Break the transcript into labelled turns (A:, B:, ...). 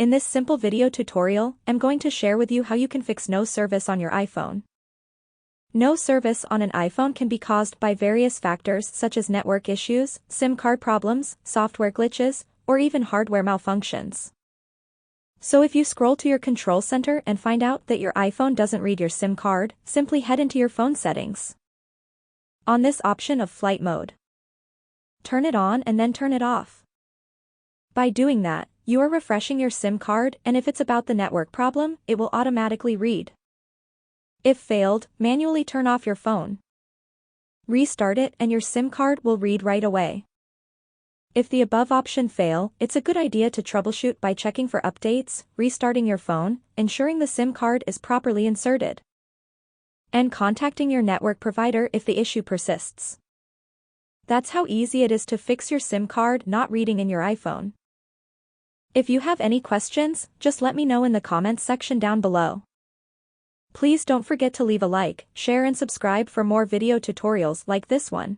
A: In this simple video tutorial, I'm going to share with you how you can fix no service on your iPhone. No service on an iPhone can be caused by various factors such as network issues, SIM card problems, software glitches, or even hardware malfunctions. So if you scroll to your control center and find out that your iPhone doesn't read your SIM card, simply head into your phone settings. On this option of flight mode, turn it on and then turn it off. By doing that, you are refreshing your SIM card, and if it's about the network problem, it will automatically read. If failed, manually turn off your phone. Restart it and your SIM card will read right away. If the above option fail, it's a good idea to troubleshoot by checking for updates, restarting your phone, ensuring the SIM card is properly inserted, and contacting your network provider if the issue persists. That's how easy it is to fix your SIM card not reading in your iPhone. If you have any questions, just let me know in the comments section down below. Please don't forget to leave a like, share and subscribe for more video tutorials like this one.